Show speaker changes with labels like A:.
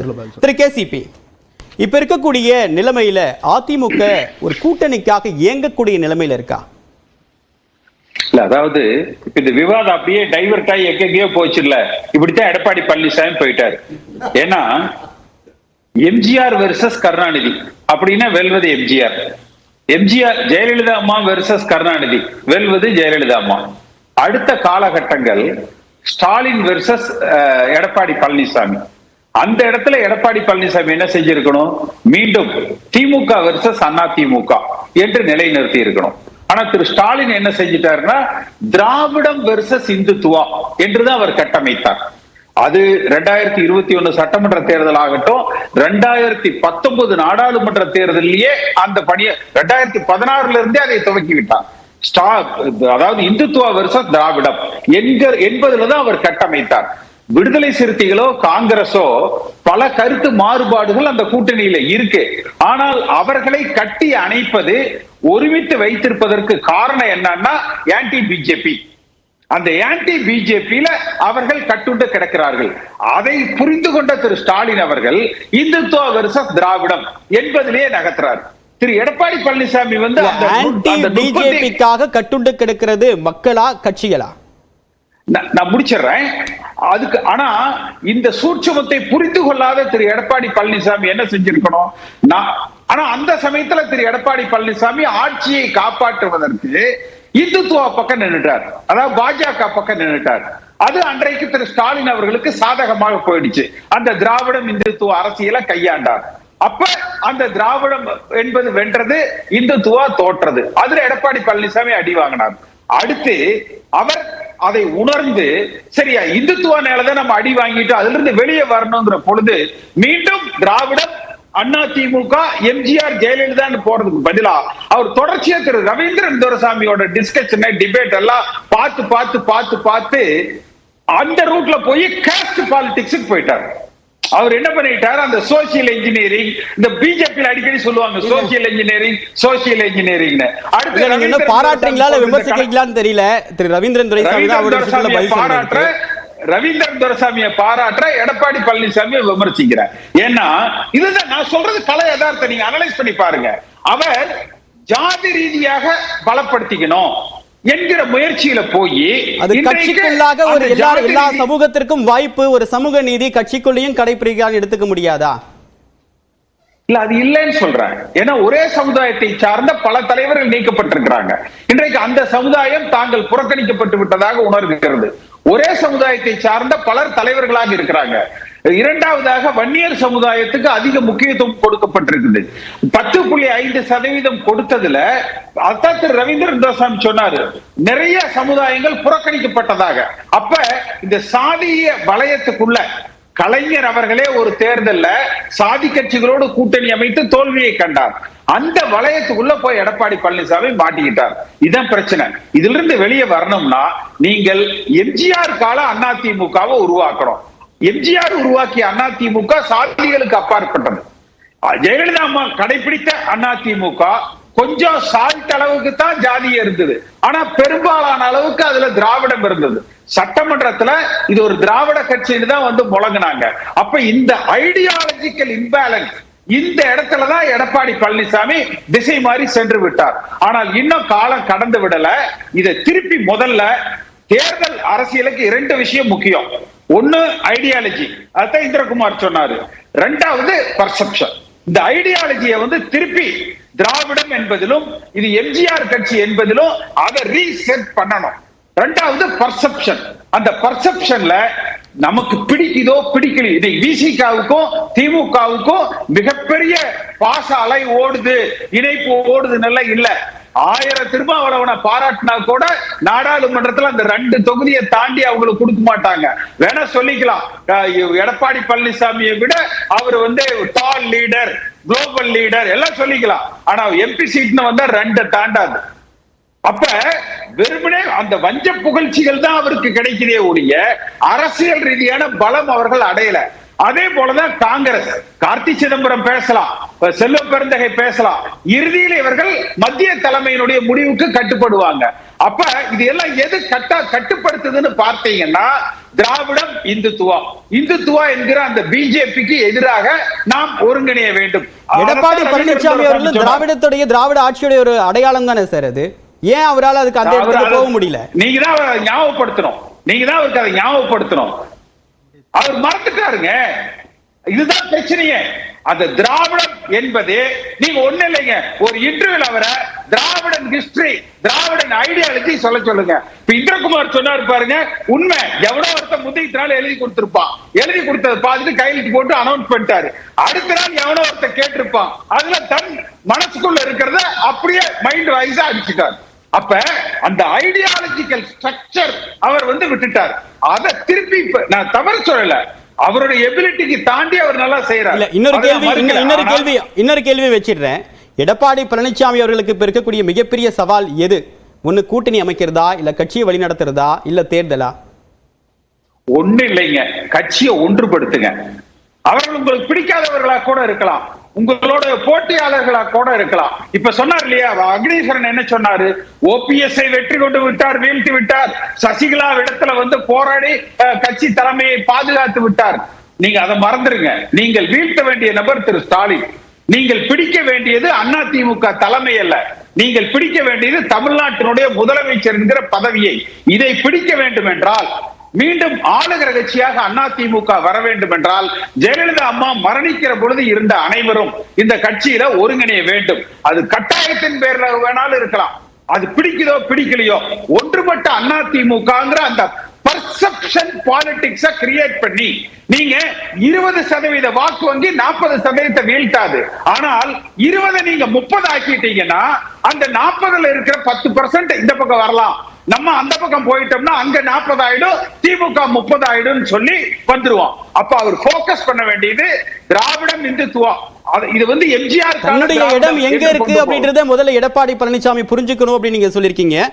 A: திரு KCP, இப்ப இருக்கக்கூடிய நிலைமையில அதிமுக ஒரு கூட்டணிக்காக இயங்கக்கூடிய நிலைமையில இருக்கா?
B: இல்ல, அதாவது இந்த விவாதம் அப்படியே டைவர்ட் ஆகி எங்கெங்கயோ போச்சு. இல்ல, இப்படித்தான் எடப்பாடி பழனிசாமி போயிட்டாரு. ஏன்னா எம்ஜிஆர் வெர்சஸ் கருணாநிதி அப்படின்னா வெல்வது எம்ஜிஆர், எம்ஜிஆர் ஜெயலலிதா அம்மா வெர்சஸ் கருணாநிதி வெல்வது ஜெயலலிதா அம்மா. அடுத்த காலகட்டங்கள் ஸ்டாலின் வெர்சஸ் எடப்பாடி பழனிசாமி. அந்த இடத்துல எடப்பாடி பழனிசாமி என்ன செஞ்சிருக்கணும்? மீண்டும் திமுக வெர்சஸ் அண்ணா திமுக என்று நிலைநிறுத்தி இருக்கணும். ஆனா திரு ஸ்டாலின் என்ன செஞ்சிட்டாருன்னா திராவிடம் வெர்சஸ் இந்துத்துவா என்றுதான் அவர் கட்டமைத்தார். அது 2021 சட்டமன்ற தேர்தல் ஆகட்டும், 2019 நாடாளுமன்ற தேர்தலிலேயே அந்த பணியை 2016 இருந்தே அதை துவக்கி விட்டார். அதாவது இந்துத்துவா வெர்சஸ் திராவிடம் என்பதுலதான் அவர் கட்டமைத்தார். விடுதலை சிறுத்தைகளோ காங்கிரஸோ பல கருத்து மாறுபாடுகள் அந்த கூட்டணியில இருக்கு. ஆனால் அவர்களை கட்டி அணைப்பது, ஒருமித்து வைத்திருப்பதற்கு காரணம் என்னன்னா ஆன்டி பிஜேபி. அந்த ஆன்டி பிஜேபியில அவர்கள் கட்டுண்டு கிடக்கிறார்கள். அதை புரிந்து கொண்ட திரு ஸ்டாலின் அவர்கள் இந்துத்துவா வெர்சஸ் திராவிடம் என்பதிலேயே நகர்த்துறார். திரு எடப்பாடி பழனிசாமி வந்து
A: ஆன்டி பிஜேபிக்காக கட்டுண்டு கிடக்கிறது மக்களா கட்சிகளா?
B: நான் முடிச்சிடுறேன் அதுக்கு. ஆனா இந்த சூட்சுமத்தை புரிந்து கொள்ளாத திரு எடப்பாடி பழனிசாமி என்ன செஞ்சிருக்கணும்? ஆனா அந்த சமயத்துல திரு எடப்பாடி பழனிசாமி ஆட்சியை காப்பாற்றுவதற்கு இந்துத்துவா பக்கம் நின்றுட்டார், அதாவது பாஜக பக்கம் நின்றுட்டார். அது அன்றைக்கு திரு ஸ்டாலின் அவர்களுக்கு சாதகமாக போயிடுச்சு. அந்த திராவிடம் இந்துத்துவ அரசியலை கையாண்டார். அப்ப அந்த திராவிடம் என்பது வென்றது, இந்துத்துவா தோற்றது. அதுல எடப்பாடி பழனிசாமி அடி வாங்கினார். அடுத்து அவர் அதை உணர்ந்து, சரியா இந்துத்துவ நேரத்தை நம்ம அடி வாங்கிட்டு அதுல இருந்து வெளியே வரணுங்கிற பொழுது மீண்டும் திராவிடம் அண்ணா திமுக எம்ஜிஆர் ஜெயலலிதான்னு போறதுக்கு பதிலா அவர் தொடர்ச்சியா திரு ரவீந்திரன் துரைசாமியோட டிஸ்கஷன் டிபேட் எல்லாம் பார்த்து பார்த்து பார்த்து பார்த்து அந்த ரூட்ல போய் காஸ்ட் பாலிடிக்ஸ் போயிட்டார். அவர் என்ன பண்ணிட்டார்? அந்த சோசியல் இன்ஜினியரிங், இந்த பிஜேபி அடிக்கடி சொல்லுவாங்க சோசியல் இன்ஜினியரிங் சோசியல் இன்ஜினியரிங்.
A: அடுத்து பாராட்டுறீங்களா இல்ல விமர்சிக்கிறீங்களான்னு தெரியல. திரு ரவீந்திரன் துரைசாமி
B: பாராட்டுற, ரவீந்திரன் துரைசாமியை பாராட்டுற, எடப்பாடி பழனிசாமியை விமர்சிக்கிறார். ஏன்னா இதுதான் நான் சொல்றது கலை யதார்த்தம். நீங்க அனலைஸ் பண்ணி பாருங்க. அவர் ஜாதி ரீதியாக பலப்படுத்திக்கணும் என்கிற முயற்சியில போய்
A: அது கட்சிக்குள்ளாக ஒரு எல்லா சமூகத்திற்கும் வாய்ப்பு, ஒரு சமூக நீதி கட்சிக்குள்ளேயும் கடைபிடிக்க எடுத்துக்க முடியாதா?
B: இல்ல, அது இல்லைன்னு சொல்றேன். ஏன்னா ஒரே சமுதாயத்தை சார்ந்த பல தலைவர்கள் நீக்கப்பட்டிருக்கிறாங்க. இன்றைக்கு அந்த சமுதாயம் தாங்கள் புறக்கணிக்கப்பட்டு விட்டதாக உணர்கிறது. ஒரே சமுதாயத்தை சார்ந்த பலர் தலைவர்களாக இருக்கிறாங்க. இரண்டாவதாக வன்னியர் சமுதாயத்துக்கு அதிக முக்கியத்துவம் கொடுக்கப்பட்டிருக்குது. 10.5% கொடுத்ததுல அதான் திரு ரவீந்திரன் துரைசாமி சொன்னாரு, நிறைய சமுதாயங்கள் புறக்கணிக்கப்பட்டதாக. அப்ப இந்த சாதிய வலயத்துக்குள்ள கலைஞர் அவர்களே ஒரு தேர்தல்ல சாதி கட்சிகளோடு கூட்டணி அமைத்து தோல்வியை கண்டார். அந்த வலயத்துக்குள்ள போய் எடப்பாடி பழனிசாமி மாட்டிக்கிட்டார். இதுதான் பிரச்சனை. இதுல இருந்து வெளியே வரணும்னா நீங்கள் எம்ஜிஆர் கால அதிமுகவை உருவாக்கணும். எம்ஜிஆர் உருவாக்கிய அதிமுக சாதிகளுக்கு அப்பாற்பட்டது. ஜெயலலிதா அம்மா கடைபிடித்த அதிமுக கொஞ்சம் சால்ட் அளவுக்கு தான் ஜாதியே இருந்தது. ஆனா பெரும்பாலான அளவுக்கு அதுல திராவிடம் இருந்தது. சட்டமன்றத்துல இது ஒரு திராவிட கட்சின்னு தான் வந்து முழங்கினாங்க. அப்ப இந்த ஐடியாலஜிக்கல் இம்பேலன்ஸ் இந்த இடத்துலதான் எடப்பாடி பழனிசாமி திசை மாறி சென்று விட்டார். ஆனால் இன்னும் காலம் கடந்து விடல. இதை திருப்பி முதல்ல தேர்தல் அரசியலுக்கு 2 விஷயம் முக்கியம். ஒன்னு ஐடியாலஜி, அதான் இந்திரகுமார் சொன்னாரு. 2வது பர்செப்ஷன். இந்த ஐடியாலஜியை வந்து திருப்பி திராவிடம் என்பதிலும் இது எம்ஜிஆர் கட்சி என்பதிலும் அதை ரீசெட் பண்ணணும். 2வது பர்செப்ஷன். அந்த பர்செப்ஷன்ல நமக்கு பிடிக்குதோ பிடிக்கல, இதை விசிகாவுக்கும் திமுகவுக்கும் மிகப்பெரிய பாச அலை ஓடுது, இணைப்பு ஓடுது நல்லா இல்ல. 1000 திருமாவளவனை பாராட்டினா கூட நாடாளுமன்றத்தில் அந்த 2 தொகுதியை தாண்டி அவங்களுக்கு கொடுக்க மாட்டாங்க. வேணா சொல்லிக்கலாம், எடப்பாடி பழனிசாமியை விட அவர் வந்து டால் லீடர், குளோபல் லீடர் எல்லாம் சொல்லிக்கலாம். ஆனா எம்பி சீட்னு வந்தா 2 தாண்டாது. அப்ப வெறுமனே அந்த வஞ்ச புகழ்ச்சிகள் தான் அவருக்கு கிடைக்கிறதே ஒழிய அரசியல் ரீதியான பலம் அவர்கள் அடையல. அதே போலதான் காங்கிரஸ், கார்த்தி சிதம்பரம் பேசலாம், செல்வ பெருந்தகை பேசலாம், இறுதியில் இவர்கள் மத்திய தலைமையினுடைய முடிவுக்கு கட்டுப்படுவாங்க. அப்ப இது எல்லாம் எது கட்டுப்படுத்துதுன்னு பார்த்தீங்கன்னா திராவிடம் இந்துத்துவா என்கிற அந்த பிஜேபிக்கு எதிராக நாம் ஒருங்கிணைய வேண்டும்.
A: எடப்பாடி பழனிசாமி அவர்கள் திராவிட ஆட்சியுடைய ஒரு அடையாளம் தானே சார் அது. ஏன் அவரால் அதுக்கு அந்த இடத்துக்கு போக முடியல?
B: நீங்க தான் அவருக்கு அதை ஞாபகப்படுத்தணும். அவர் மறந்துட்டாருங்க. இதுதான் பிரச்சனையே. அந்த திராவிடம் என்பது நீங்க ஒண்ணு இல்லைங்க, ஒரு இன்டர்வியூல அவரை திராவிடன் ஹிஸ்டரி, திராவிடன் ஐடியாலஜி சொல்லுங்க. இப்ப இந்திரகுமார் சொன்னாரு பாருங்க, உண்மை. எவ்வளோ ஒருத்தர் முந்தைய எழுதி கொடுத்திருப்பான், எழுதி கொடுத்தது பார்த்துட்டு கையெழுத்து போட்டு அனௌன்ஸ் பண்ணிட்டாரு. அடுத்த நாள் எவ்வளோ ஒருத்தர் கேட்டிருப்பான், அதுல தன் மனசுக்குள்ள இருக்கிறத அப்படியே மைண்ட் வைஸா அடிச்சுட்டார். அப்ப அந்த ஐடியாலஜிக்கல் ஸ்ட்ரக்சர் அவர் விட்டுட்டார். அதை திருப்பி நான் தவறு சொல்லல, அவருடைய எபிலிட்டிக்கு தாண்டி அவர் நல்லா செய்யறாரு.
A: இன்னொரு கேள்வி வச்சிடுறேன். எடப்பாடி பழனிசாமி அவர்களுக்கு இப்ப இருக்கக்கூடிய மிகப்பெரிய சவால் எது? ஒண்ணு கூட்டணி அமைக்கிறதா, இல்ல கட்சியை வழிநடத்துறதா, இல்ல தேர்தலா?
B: ஒண்ணு இல்லைங்க, கட்சியை ஒன்றுபடுத்துங்க. அவர்கள் உங்களுக்கு பிடிக்காதவர்களா கூட இருக்கலாம், உங்களோட போட்டியாளர்களா கூட இருக்கலாம். இப்ப சொன்னார் இல்லையா அக்னீஸ்வரன், என்ன சொன்னாரு? ஓபிஎஸ்ஐ வெற்றி கொண்டு விட்டார், வீழ்த்தி விட்டார், சசிகலா இடத்துல போராடி கட்சி தலைமையை பாதுகாத்து விட்டார். நீங்க அதை மறந்துருங்க. நீங்கள் வீழ்த்த வேண்டிய நபர் திரு ஸ்டாலின். நீங்கள் பிடிக்க வேண்டியது அதிமுக தலைமை அல்ல, நீங்கள் பிடிக்க வேண்டியது தமிழ்நாட்டினுடைய முதலமைச்சர் என்கிற பதவியை. இதை பிடிக்க வேண்டும் என்றால், மீண்டும் ஆளுகிற கட்சியாக அதிமுக வர வேண்டும் என்றால், ஜெயலலிதா அம்மா மரணிக்கிற பொழுது இருந்த அனைவரும் இந்த கட்சியில ஒருங்கிணைய வேண்டும். அது கட்டாயத்தின் பேர்ல வேணாலும் இருக்கலாம். அது பிடிக்குதோ பிடிக்கலையோ, ஒன்றுபட்ட அதிமுகங்கிற அந்த பர்செப்ஷன் பாலிடிக்ஸ கிரியேட் பண்ணி நீங்க 20% வாக்கு வங்கி 40% வீழ்த்தாது. ஆனால் 20 நீங்க 30 ஆக்கிட்டீங்கன்னா அந்த 40ல இருக்கிற 10% இந்த பக்கம் வரலாம். நம்ம அந்த பக்கம் போயிட்டோம்னா அங்க 40 ஆயிடும், திமுக 30 ஆயிடும் சொல்லி வந்துருவோம். அப்ப அவர் போக்கஸ் பண்ண வேண்டியது திராவிடம் இந்துத்துவா. இது எம்ஜிஆர்
A: தன்னுடைய இடம் எங்க இருக்கு அப்படின்றத முதல்ல எடப்பாடி பழனிசாமி புரிஞ்சுக்கணும் அப்படின்னு நீங்க சொல்லிருக்கீங்க.